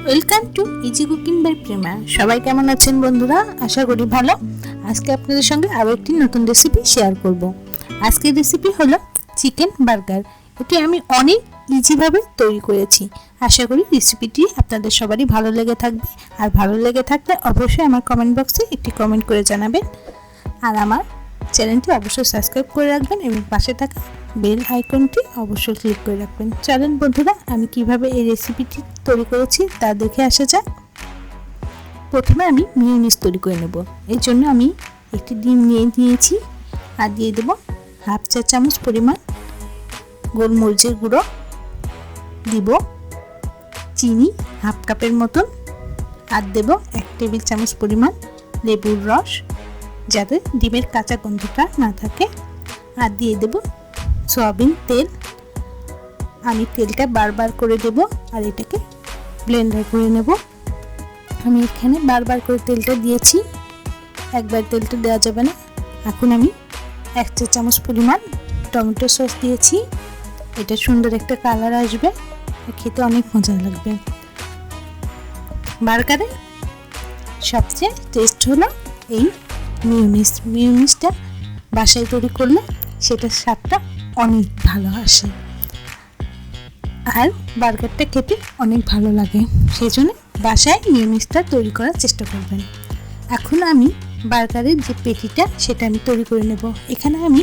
Welcome to easy cooking by Prema. সবাই কেমন আছেন বন্ধুরা? আশা করি ভালো। আজকে আপনাদের সঙ্গে আরও একটি নতুন রেসিপি শেয়ার করব। আজকের রেসিপি হলো চিকেন বার্গার। এটি আমি অনেক ইজিভাবে তৈরি করেছি। আশা করি রেসিপিটি আপনাদের সবারই ভালো লেগে থাকবে। আর ভালো লেগে থাকলে অবশ্যই আমার কমেন্ট বক্সে একটি কমেন্ট করে জানাবেন। আর আমার চ্যানেলটি অবশ্যই সাবস্ক্রাইব করে রাখবেন এবং পাশে থাকা বেল আইকনটি অবশ্যই ক্লিক করে রাখবেন। চলেন বন্ধুরা, আমি কিভাবে এই রেসিপিটি তৈরি করেছি তা দেখে আসা যাক। প্রথমে আমি মিয়োনিজ তৈরি করে নেব। এর জন্য আমি একটি ডিম নিয়ে নিয়েছি আর দিয়ে দেব হাফ চা চামচ পরিমাণ গোলমরিচের গুঁড়ো, দিব চিনি হাফ কাপের মতন, আর দেব 1 টেবিল চামচ পরিমাণ লেবুর রস যাতে ডিমের কাঁচা গন্ধটা না থাকে, আর দিয়ে দেব সয়াবিন তেল। আমি তেলটা বারবার করে দেব আর এটাকে ব্লেন্ডার করে নেব। আমি এখানে বারবার করে তেলটা দিয়েছি, একবার তেলটা দেওয়া যাবে না। এখন আমি 1 চা চামচ পরিমাণ টমেটো সস দিয়েছি। এটা সুন্দর একটা কালার আসবে, খেতে অনেক মজা লাগবে। বার্গারের সবচেয়ে টেস্ট হলো এই মিয়োনিজটা বাসায় তৈরি করলে সেটার স্বাদটা অনেক ভালো আসে আর বার্গারটা খেতে অনেক ভালো লাগে। সেই জন্য বাসায় মিয়োনিজটা তৈরি করার চেষ্টা করবেন। এখন আমি বার্গারের যে পেটিটা সেটা আমি তৈরি করে নেব। এখানে আমি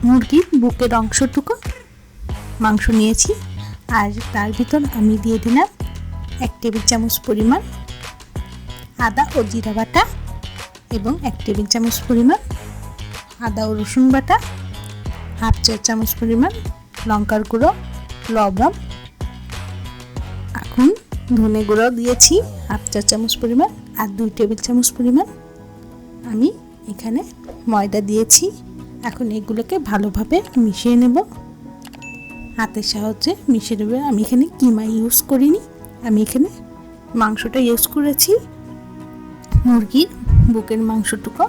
মুরগির বুকের অংশটুকু মাংস নিয়েছি আর তার ভিতর আমি দিয়ে দিলাম 1 টেবিল চামচ পরিমাণ আদা ও জিরা বাটা এবং 1 টেবিল চামচ পরিমাণ আদা ও রসুন বাটা, হাফ চা চামচ পরিমাণ লঙ্কার গুঁড়ো, লবণ, এখন ধনে গুঁড়ো দিয়েছি হাফ চা চামচ পরিমাণ, আর 2 টেবিল চামচ পরিমাণ আমি এখানে ময়দা দিয়েছি। এখন এগুলোকে ভালোভাবে মিশিয়ে নেব, হাতের সাহায্যে মিশিয়ে নেব। আমি এখানে কিমা ইউজ করিনি, আমি এখানে মাংসটা ইউজ করেছি, মুরগির বুকের মাংসটুকু।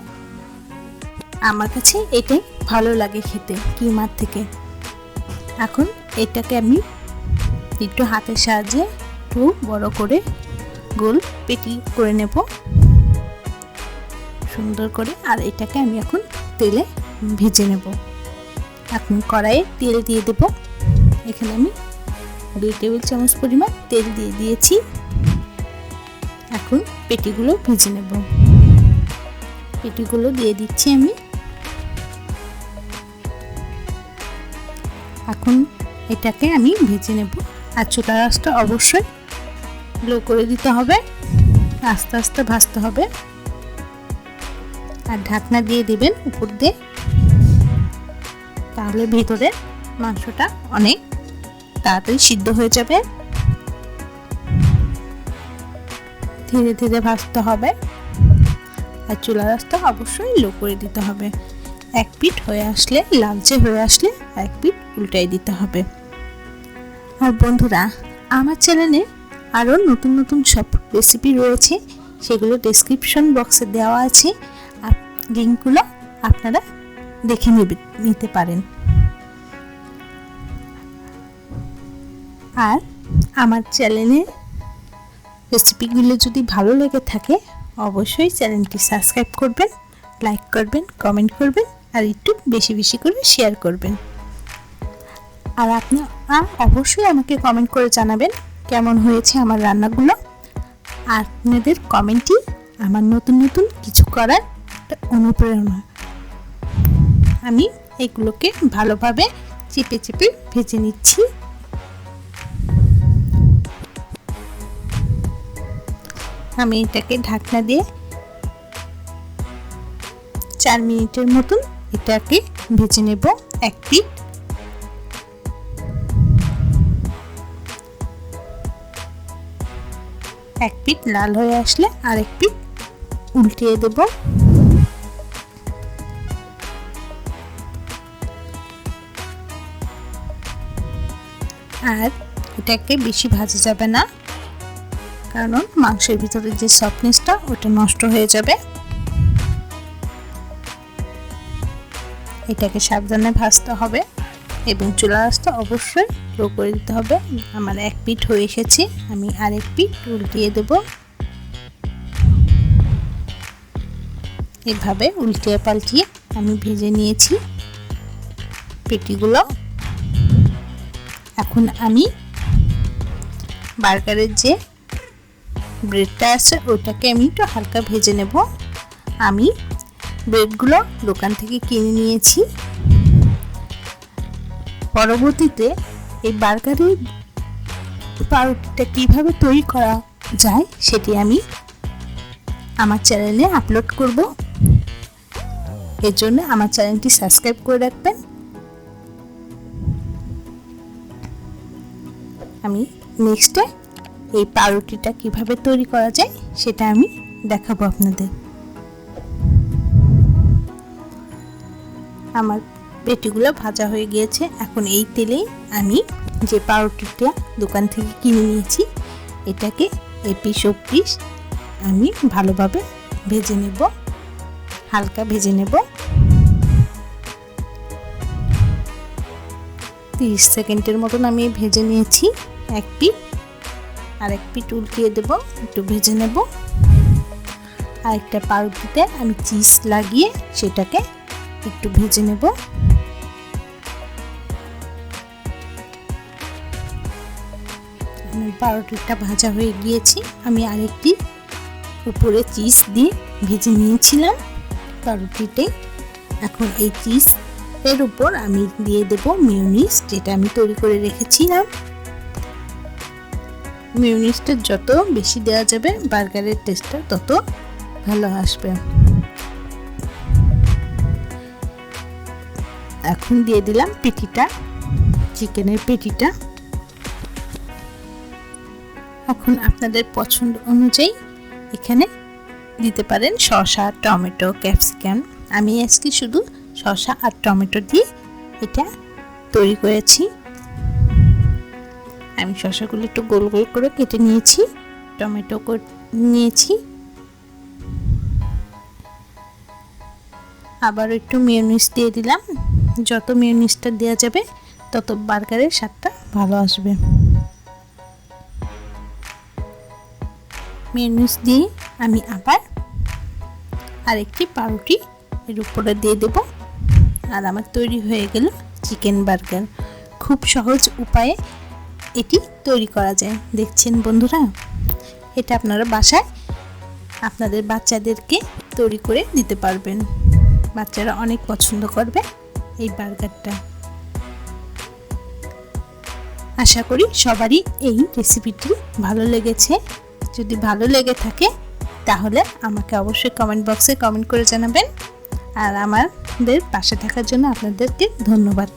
আমার কাছে এটাই ভালো লাগে খেতে কিমার থেকে। এখন এটাকে আমি একটু হাতের সাহায্যে একটু বড় করে গোল পেটি করে নেব সুন্দর করে, আর এটাকে আমি এখন তেলে ভেজে নেব। এখন কড়াইয়ে তেল দিয়ে দেব। এখানে আমি 2 টেবিল চামচ পরিমাণ তেল দিয়ে দিয়েছি। এখন পেটিগুলো ভেজে নেব। পেটিগুলো দিয়ে দিচ্ছি আমি। এখন এটাকে আমি ভেজে নেব আর চুলার আঁচটা অবশ্যই লো করে দিতে হবে, আস্তে আস্তে ভাজতে হবে। আর ঢাকনা দিয়ে দিবেন উপর দিয়ে, তাহলে ভিতরে মাংসটা অনেক তাড়াতাড়ি সিদ্ধ হয়ে যাবে। ধীরে ধীরে ভাজতে হবে আর চুলার আঁচটা অবশ্যই লো করে দিতে হবে। এক পিঠ হয়ে আসলে, লালচে হয়ে আসলে এক পিঠ উল্টাই দিতে হবে। আর বন্ধুরা, আমার চ্যানেলে আরও নতুন নতুন সব রেসিপি রয়েছে, সেগুলো ডেসক্রিপশন বক্সে দেওয়া আছে, লিঙ্কগুলো আপনারা দেখে নিতে পারেন। আর আমার চ্যানেলে রেসিপিগুলো যদি ভালো লেগে থাকে অবশ্যই চ্যানেলটি সাবস্ক্রাইব করবেন, লাইক করবেন, কমেন্ট করবেন আর একটু বেশি বেশি করে শেয়ার করবেন। আর আপনারা অবশ্যই আমাকে কমেন্ট করে জানাবেন কেমন হয়েছে আমার রান্নাগুলো। আর আপনাদের কমেন্টই আমার নতুন নতুন কিছু করার একটা অনুপ্রেরণা। আমি এগুলোকে ভালোভাবে চেপে চেপে ভেজে নিচ্ছি। আমি এটাকে ঢাকনা দিয়ে 4 মিনিটের মতন এটাকে ভেজে নেব। এক পিঠ লাল হয়ে আসলে আরেক পিঠ উল্টিয়ে দেব। আর এটাকে বেশি ভাজা যাবে না, কারণ মাংসের ভিতরে যে সফটনেসটা ওটা নষ্ট হয়ে যাবে। এটাকে সাবধানে ভাজতে হবে এবং চুলার আঁচটা অবশ্যই লো করে দিতে হবে। আমার এক পিঠ হয়ে এসেছে, আমি আরেক পিঠ উল্টিয়ে দেব। এভাবে উল্টিয়ে পাল্টিয়ে আমি ভেজে নিয়েছি পেটিগুলো। এখন আমি বার্গারের যে ব্রেডটা আছে ওটাকে আমি একটু হালকা ভেজে নেব। আমি ব্রেডগুলো দোকান থেকে কিনে নিয়েছি। পরবর্তীতে এই বার্গারের পাউরুটিটা কীভাবে তৈরি করা যায় সেটি আমি আমার চ্যানেলে আপলোড করব। এর জন্য আমার চ্যানেলটি সাবস্ক্রাইব করে রাখবেন। আমি নেক্সটে এই পাউরুটিটা কিভাবে তৈরি করা যায় সেটা আমি দেখাবো আপনাদের। আমার পেটিগুলো ভাজা হয়ে গিয়েছে। এখন এই তেলেই আমি যে পাউরুটিটা দোকান থেকে কিনে নিয়েছি এটাকে এপিস ওপিস আমি ভালোভাবে ভেজে নেব, হালকা ভেজে নেব। 30 সেকেন্ডের মতন আমি ভেজে নিয়েছি এক পিঠ। আরেক পিঠ উল্টিয়ে দেব, একটু ভেজে নেব। আরেকটা পাউরুটিতে আমি চিজ লাগিয়ে সেটাকে একটু ভেজে নেব। আমার পাউরুটিটা ভাজা হয়ে গিয়েছে। আমি আরেকটি উপরে চিজ দিয়ে ভেজে নিয়েছিলাম পাউরুটিতে। এখন এই চিজ এর উপর আমি দিয়ে দেব মেয়োনিজ, যেটা আমি তৈরি করে রেখেছিলাম। মেয়োনিজটা যত বেশি দেওয়া যাবে বার্গারের টেস্টটা তত ভালো আসবে। এখন দিয়ে দিলাম পেটিটা, চিকেনের পেটিটা। এখন আপনাদের পছন্দ অনুযায়ী এখানে দিতে পারেন শসা, টমেটো, ক্যাপসিকাম। আমি আজকে শুধু শসা আর টমেটো দিয়ে এটা তৈরি করেছি। আমি শসাগুলো একটু গোল গোল করে কেটে নিয়েছি, টমেটো নিয়েছি। আবার একটু মেয়োনিজ দিয়ে দিলাম। যত মেয়োনিজটা দেওয়া যাবে তত বার্গারের স্বাদটা ভালো আসবে। মেয়োনিজ দিয়ে আমি আবার আরেকটি পাউরুটি এর উপরে দিয়ে দেব। আর আমার তৈরি হয়ে গেল চিকেন বার্গার। খুব সহজ উপায়ে এটি তৈরি করা যায়। দেখছেন বন্ধুরা, এটা আপনারা বাসায় আপনাদের বাচ্চাদেরকে তৈরি করে দিতে পারবেন। বাচ্চারা অনেক পছন্দ করবে এই বার্গারটা। আশা করি সবারই এই রেসিপিটি ভালো লেগেছে। যদি ভালো লেগে থাকে তাহলে আমাকে অবশ্যই কমেন্ট বক্সে কমেন্ট করে জানাবেন। আর আমাদের পাশে থাকার জন্য আপনাদেরকে ধন্যবাদ।